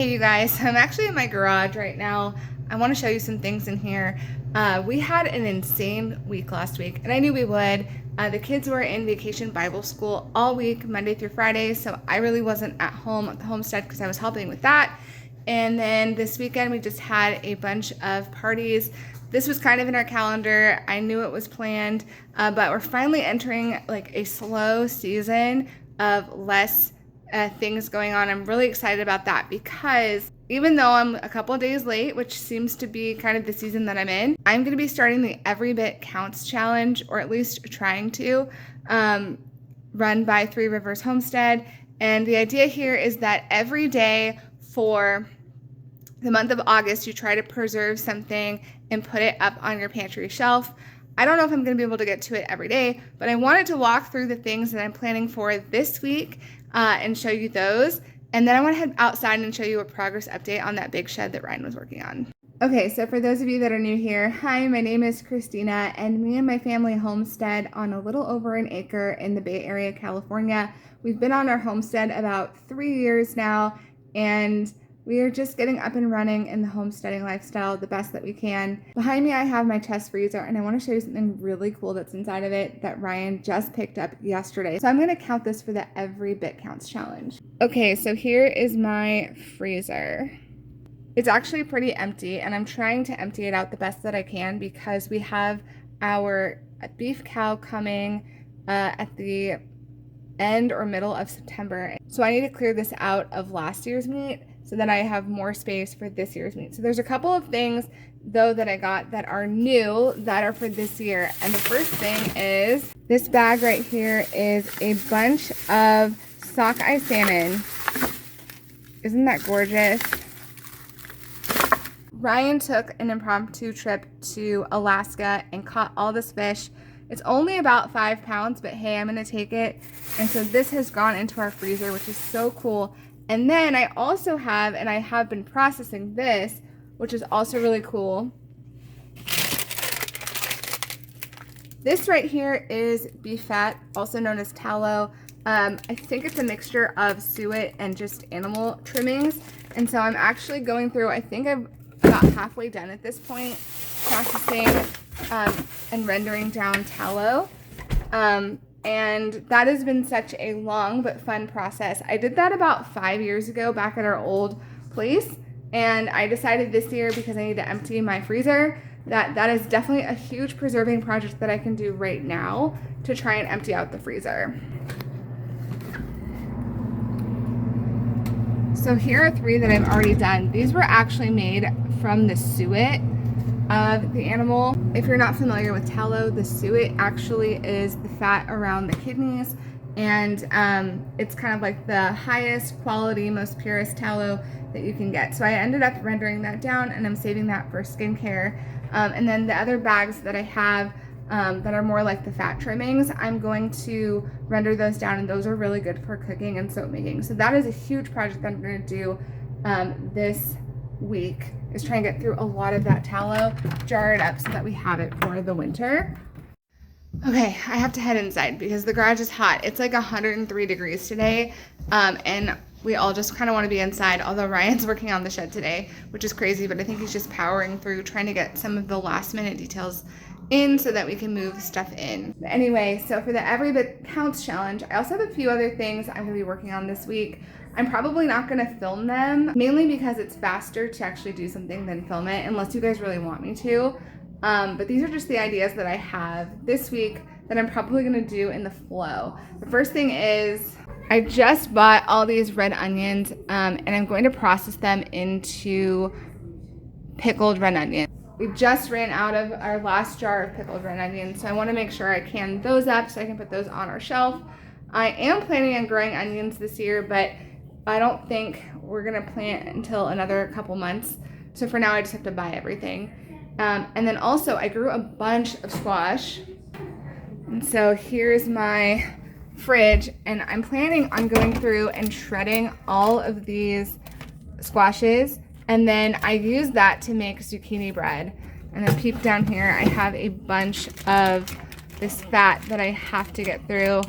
Hey you guys, I'm actually in my garage right now. I want to show you some things in here. We had an insane week last week, and I knew we would. The kids were in vacation Bible school all week, Monday through Friday, so I really wasn't at home at the homestead because I was helping with that. And then this weekend we just had a bunch of parties. This was kind of in our calendar. I knew it was planned, but we're finally entering like a slow season of less things going on. I'm really excited about that because even though I'm a couple of days late, which seems to be kind of the season that I'm in, I'm going to be starting the Every Bit Counts challenge, or at least trying to, run by Three Rivers Homestead. And the idea here is that every day for the month of August, you try to preserve something and put it up on your pantry shelf. I don't know if I'm going to be able to get to it every day, but I wanted to walk through the things that I'm planning for this week and show you those. And then I want to head outside and show you a progress update on that big shed that Ryan was working on. Okay, so for those of you that are new here, hi, my name is Christina, and me and my family homestead on a little over an acre in the Bay Area, California. We've been on our homestead about 3 years now, and we are just getting up and running in the homesteading lifestyle the best that we can. Behind me, I have my chest freezer, and I want to show you something really cool that's inside of it that Ryan just picked up yesterday. So I'm going to count this for the Every Bit Counts challenge. Okay, so here is my freezer. It's actually pretty empty, and I'm trying to empty it out the best that I can because we have our beef cow coming at the end or middle of September. So I need to clear this out of last year's meat so that I have more space for this year's meat. So there's a couple of things though that I got that are new that are for this year. And the first thing is this bag right here is a bunch of sockeye salmon. Isn't that gorgeous? Ryan took an impromptu trip to Alaska and caught all this fish. It's only about 5 pounds, but hey, I'm gonna take it. And so this has gone into our freezer, which is so cool. And then I also have, and I have been processing this, which is also really cool. This right here is beef fat, also known as tallow. I think it's a mixture of suet and just animal trimmings. And so I'm actually going through, I think I'm about halfway done at this point, processing and rendering down tallow. And that has been such a long but fun process. I did that about 5 years ago back at our old place, and I decided this year, because I need to empty my freezer, that is definitely a huge preserving project that I can do right now to try and empty out the freezer. So here are 3 that I've already done. These were actually made from the suet of the animal. If you're not familiar with tallow, the suet actually is the fat around the kidneys, and it's kind of like the highest quality, most purest tallow that you can get. So I ended up rendering that down, and I'm saving that for skincare. And then the other bags that I have that are more like the fat trimmings, I'm going to render those down, and those are really good for cooking and soap making. So that is a huge project that I'm going to do this week, is try and get through a lot of that tallow, jar it up so that we have it for the winter. Okay, I have to head inside because the garage is hot. It's like 103 degrees today, and we all just kind of want to be inside, although Ryan's working on the shed today, which is crazy, but I think he's just powering through trying to get some of the last minute details in so that we can move stuff in. But anyway, so for the Every Bit Counts challenge, I also have a few other things I'm going to be working on this week. I'm probably not going to film them, mainly because it's faster to actually do something than film it, unless you guys really want me to. But these are just the ideas that I have this week that I'm probably going to do in the flow. The first thing is I just bought all these red onions, and I'm going to process them into pickled red onions. We just ran out of our last jar of pickled red onions, so I want to make sure I can those up so I can put those on our shelf. I am planning on growing onions this year, but I don't think we're going to plant until another couple months. So for now, I just have to buy everything. And then also, I grew a bunch of squash. And so here's my fridge, and I'm planning on going through and shredding all of these squashes. And then I use that to make zucchini bread. And then peep down here, I have a bunch of this fat that I have to get through.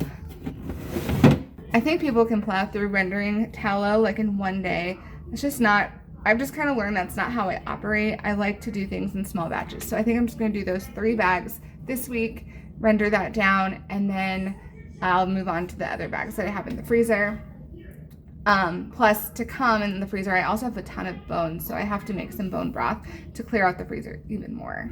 I think people can plow through rendering tallow like in one day, It's just not, I've just kind of learned that's not how I operate. I like to do things in small batches. So I think I'm just going to do those 3 bags this week, render that down, and then I'll move on to the other bags that I have in the freezer. Plus, to come in the freezer, I also have a ton of bones, so I have to make some bone broth to clear out the freezer even more.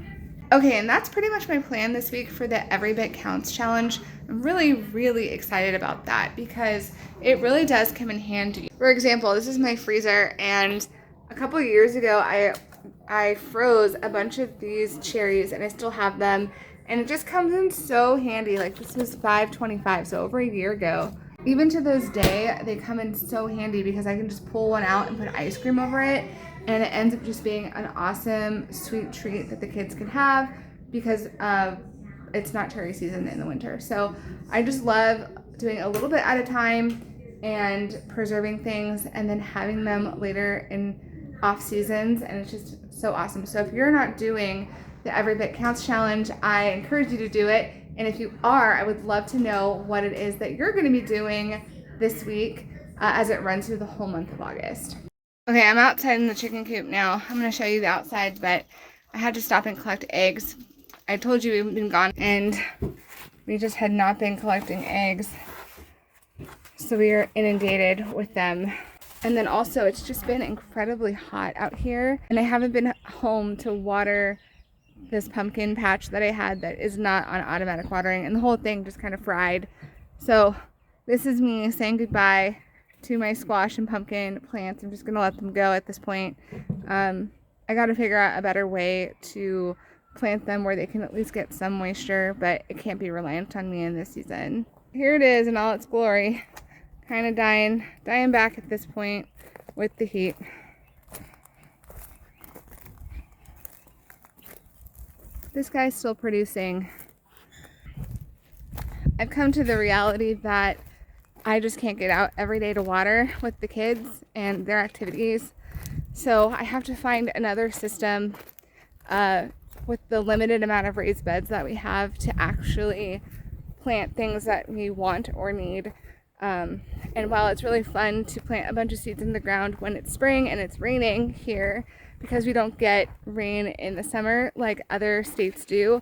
Okay, and that's pretty much my plan this week for the Every Bit Counts challenge. I'm really, really excited about that because it really does come in handy. For example, this is my freezer, and a couple of years ago, I froze a bunch of these cherries, and I still have them, and it just comes in so handy. Like, this was $5.25, so over a year ago. Even to this day, they come in so handy because I can just pull one out and put ice cream over it, and it ends up just being an awesome sweet treat that the kids can have because it's not cherry season in the winter. So I just love doing a little bit at a time and preserving things and then having them later in off seasons, and it's just so awesome. So if you're not doing the Every Bit Counts challenge, I encourage you to do it. And if you are, I would love to know what it is that you're going to be doing this week as it runs through the whole month of August. Okay, I'm outside in the chicken coop now. I'm going to show you the outside, but I had to stop and collect eggs. I told you we've been gone, and we just had not been collecting eggs. So we are inundated with them. And then also, it's just been incredibly hot out here, and I haven't been home to water this pumpkin patch that I had that is not on automatic watering, and the whole thing just kind of fried. So this is me saying goodbye to my squash and pumpkin plants. I'm just gonna let them go at this point. I got to figure out a better way to plant them where they can at least get some moisture, but it can't be reliant on me in this season. Here it is in all its glory, kind of dying back at this point with the heat. This guy's still producing. I've come to the reality that I just can't get out every day to water with the kids and their activities. So I have to find another system with the limited amount of raised beds that we have to actually plant things that we want or need. And while it's really fun to plant a bunch of seeds in the ground when it's spring and it's raining here, because we don't get rain in the summer like other states do,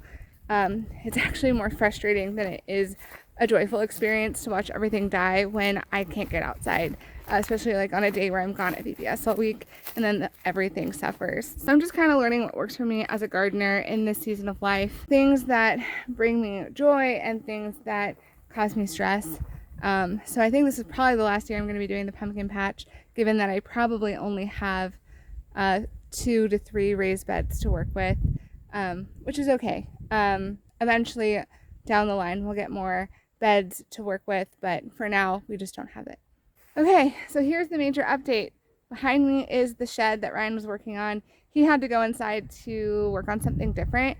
it's actually more frustrating than it is a joyful experience to watch everything die when I can't get outside, especially like on a day where I'm gone at VBS all week and then everything suffers. So I'm just kind of learning what works for me as a gardener in this season of life, things that bring me joy and things that cause me stress. So I think this is probably the last year I'm going to be doing the pumpkin patch, given that I probably only have 2 to 3 raised beds to work with, which is okay. Eventually down the line we'll get more beds to work with, but for now we just don't have it. Okay, so here's the major update. Behind me is the shed that Ryan was working on. He had to go inside to work on something different,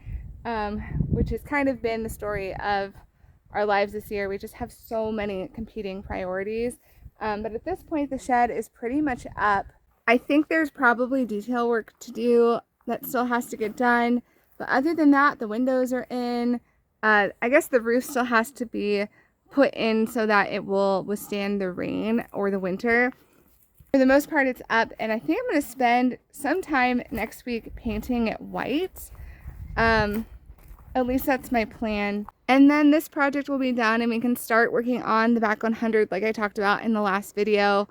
which has kind of been the story of our lives this year. We just have so many competing priorities, but at this point the shed is pretty much up. I think there's probably detail work to do that still has to get done, but other than that, the windows are in. I guess the roof still has to be put in so that it will withstand the rain or the winter. For the most part, it's up, and I think I'm going to spend some time next week painting it white. At least that's my plan. And then this project will be done, and we can start working on the back 100 like I talked about in the last video.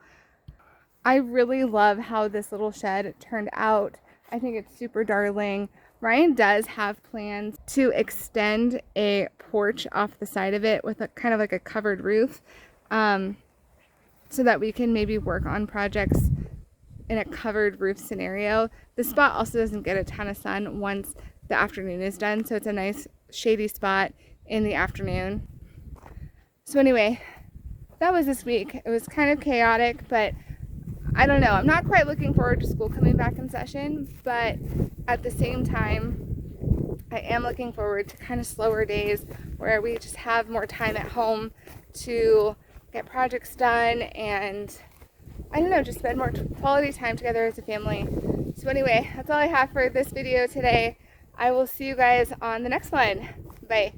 I really love how this little shed turned out. I think it's super darling. Ryan does have plans to extend a porch off the side of it with a kind of like a covered roof, so that we can maybe work on projects in a covered roof scenario. The spot also doesn't get a ton of sun once the afternoon is done, so it's a nice shady spot in the afternoon. So anyway, that was this week. It was kind of chaotic, but I don't know. I'm not quite looking forward to school coming back in session, but at the same time, I am looking forward to kind of slower days where we just have more time at home to get projects done and, I don't know, just spend more quality time together as a family. So anyway, that's all I have for this video today. I will see you guys on the next one. Bye.